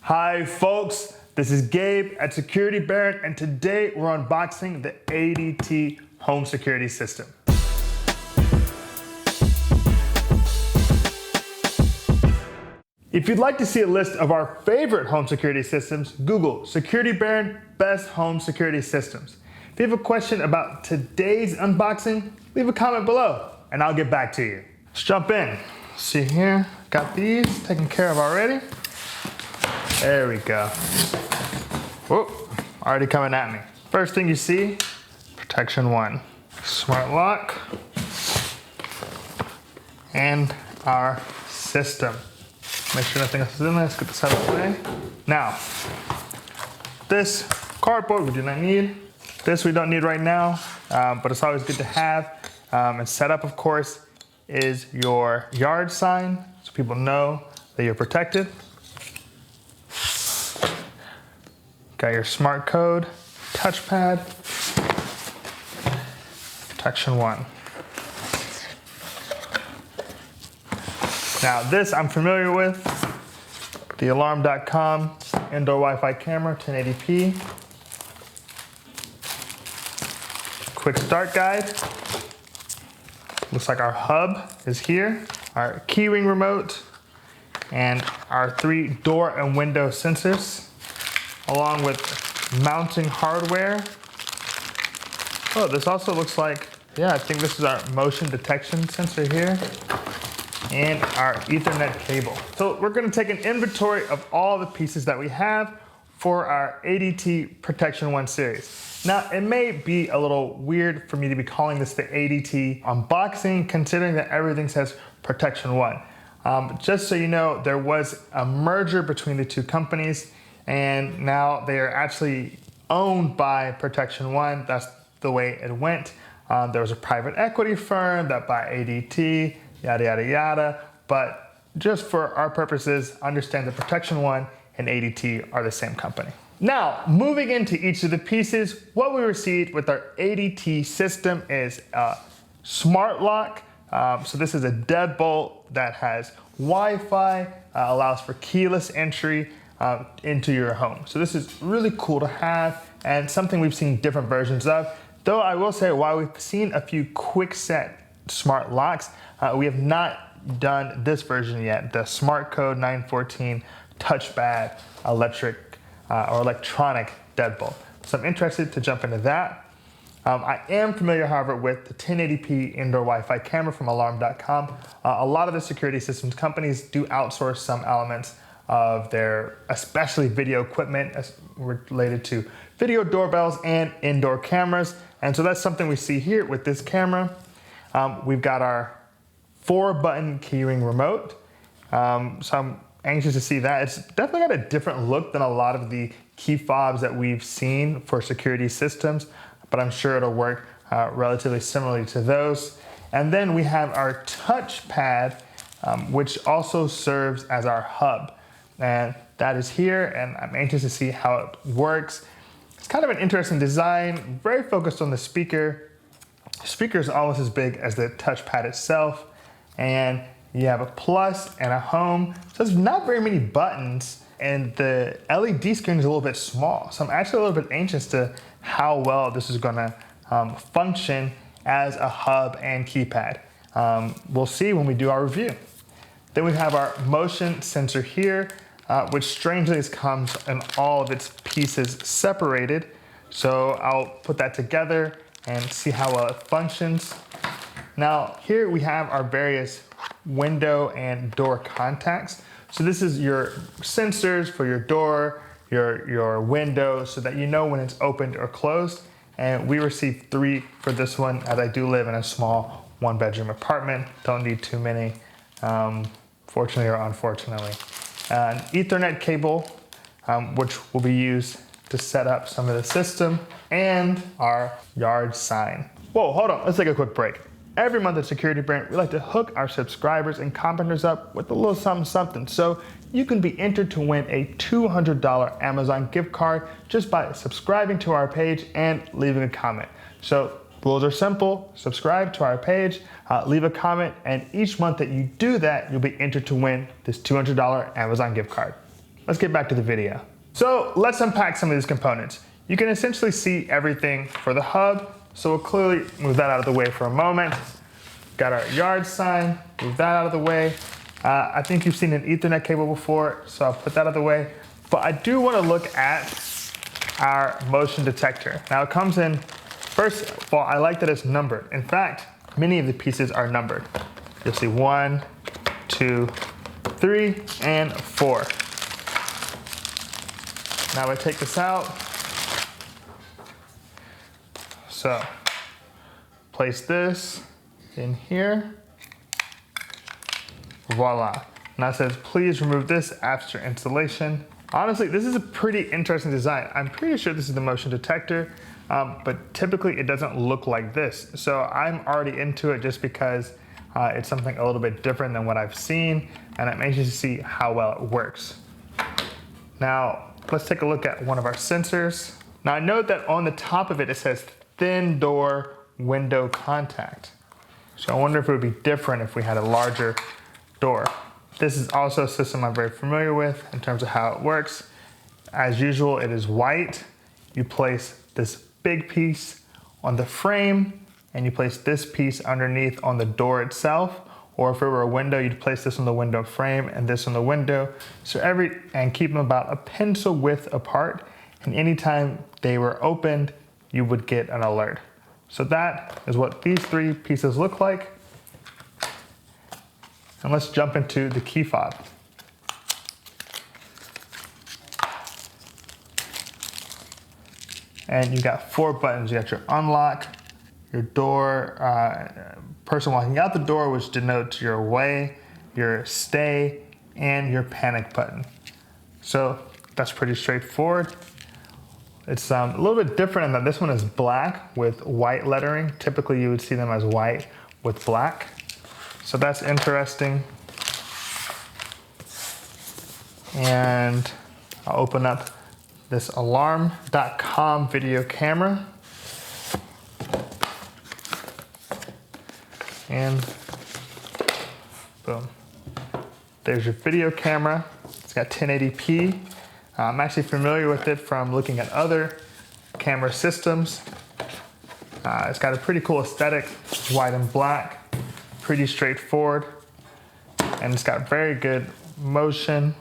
Hi folks, this is Gabe at Security Baron, and today we're unboxing the ADT home security system. If you'd like to see a list of our favorite home security systems, Google Security Baron Best Home Security Systems. If you have a question about today's unboxing, leave a comment below and I'll get back to you. Let's jump in. See here, got these taken care of already. There we go. Whoa, already coming at me. First thing you see, protection 1. Smart lock. And our system. Make sure nothing else is in there. Let's get this out of the way. Now, this cardboard we do not need. This we don't need right now, but it's always good to have. And set up, of course, is your yard sign, so people know that you're protected. Got your smart code, touchpad, protection 1. Now this I'm familiar with, the alarm.com indoor Wi-Fi camera, 1080p. Quick start guide. Looks like our hub is here, our keyring remote, and our 3 door and window sensors, along with mounting hardware. Oh, this also looks like, yeah, I think this is our motion detection sensor here, and our Ethernet cable. So we're gonna take an inventory of all the pieces that we have for our ADT Protection 1 series. Now, it may be a little weird for me to be calling this the ADT unboxing, considering that everything says Protection 1. Just so you know, there was a merger between the two companies, and now they are actually owned by Protection 1. That's the way it went. There was a private equity firm that bought ADT, yada, yada, yada. But just for our purposes, understand that Protection 1 and ADT are the same company. Now, moving into each of the pieces, what we received with our ADT system is a smart lock. So this is a deadbolt that has Wi-Fi, allows for keyless entry into your home. So this is really cool to have and something we've seen different versions of. Though I will say, while we've seen a few quick set smart locks, we have not done this version yet, the Smart Code 914 touchpad electronic deadbolt. So I'm interested to jump into that. I am familiar, however, with the 1080p indoor Wi-Fi camera from alarm.com. A lot of the security systems companies do outsource some elements of their, especially video equipment related to video doorbells and indoor cameras. And so that's something we see here with this camera. We've got our 4-button keyring remote. So I'm anxious to see that. It's definitely got a different look than a lot of the key fobs that we've seen for security systems, but I'm sure it'll work relatively similarly to those. And then we have our touchpad, which also serves as our hub. And that is here, and I'm anxious to see how it works. It's kind of an interesting design, very focused on the speaker. The speaker is almost as big as the touchpad itself, and you have a plus and a home. So there's not very many buttons, and the LED screen is a little bit small. So I'm actually a little bit anxious to how well this is gonna function as a hub and keypad. We'll see when we do our review. Then we have our motion sensor here, which strangely comes in all of its pieces separated. So I'll put that together and see how well it functions. Now here we have our various window and door contacts. So this is your sensors for your door, your window, so that you know when it's opened or closed. And we received 3 for this one, as I do live in a small 1-bedroom apartment. Don't need too many, fortunately or unfortunately. An Ethernet cable, which will be used to set up some of the system, and our yard sign. Whoa, hold on, let's take a quick break. Every month at Security Baron, we like to hook our subscribers and commenters up with a little something. So you can be entered to win a $200 Amazon gift card just by subscribing to our page and leaving a comment. So rules are simple: subscribe to our page, leave a comment, and each month that you do that, you'll be entered to win this $200 Amazon gift card. let's get back to the video. So let's unpack some of these components. You can essentially see everything for the hub, so we'll clearly move that out of the way for a moment. Got our yard sign, move that out of the way. I think you've seen an Ethernet cable before, so I'll put that out of the way. But I do want to look at our motion detector. Now it comes in, first of all, I like that it's numbered. In fact, many of the pieces are numbered. You'll see 1, 2, 3, and 4. Now I take this out. So, place this in here. Voila. Now it says, please remove this after installation. Honestly, this is a pretty interesting design. I'm pretty sure this is the motion detector, but typically it doesn't look like this. So I'm already into it just because it's something a little bit different than what I've seen, and I'm anxious to see how well it works. Now, let's take a look at one of our sensors. Now I note that on the top of it, it says thin door window contact. So I wonder if it would be different if we had a larger door. This is also a system I'm very familiar with in terms of how it works. As usual, it is white. You place this big piece on the frame and you place this piece underneath on the door itself. Or if it were a window, you'd place this on the window frame and this on the window. And keep them about a pencil width apart. And anytime they were opened, you would get an alert. So that is what these three pieces look like. And let's jump into the key fob. And you got 4 buttons. You got your unlock, your door, person walking out the door, which denotes your away, your stay, and your panic button. So that's pretty straightforward. It's a little bit different in that this one is black with white lettering. Typically you would see them as white with black. So that's interesting. And I'll open up this alarm.com video camera. And boom. There's your video camera. It's got 1080p. I'm actually familiar with it from looking at other camera systems. It's got a pretty cool aesthetic, white and black, pretty straightforward, and it's got very good motion.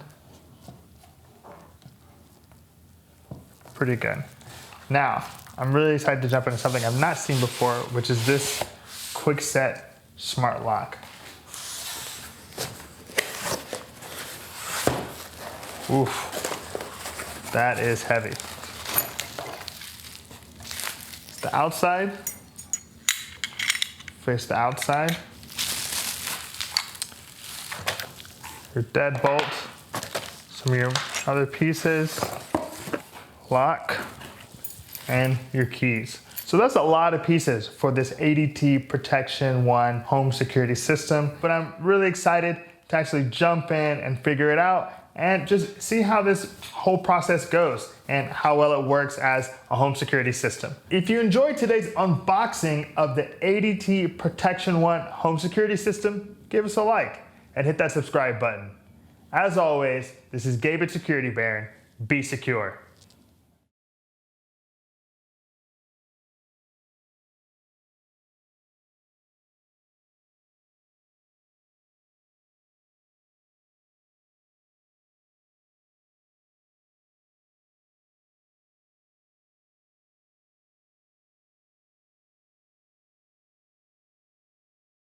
Pretty good. Now, I'm really excited to jump into something I've not seen before, which is this quick set smart lock. Oof. That is heavy. The outside, face the outside. Your deadbolt, some of your other pieces, lock, and your keys. So that's a lot of pieces for this ADT Protection 1 home security system, but I'm really excited to actually jump in and figure it out and just see how this whole process goes and how well it works as a home security system. If you enjoyed today's unboxing of the ADT Protection 1 home security system, give us a like and hit that subscribe button. As always, this is Gabe at Security Baron. Be secure.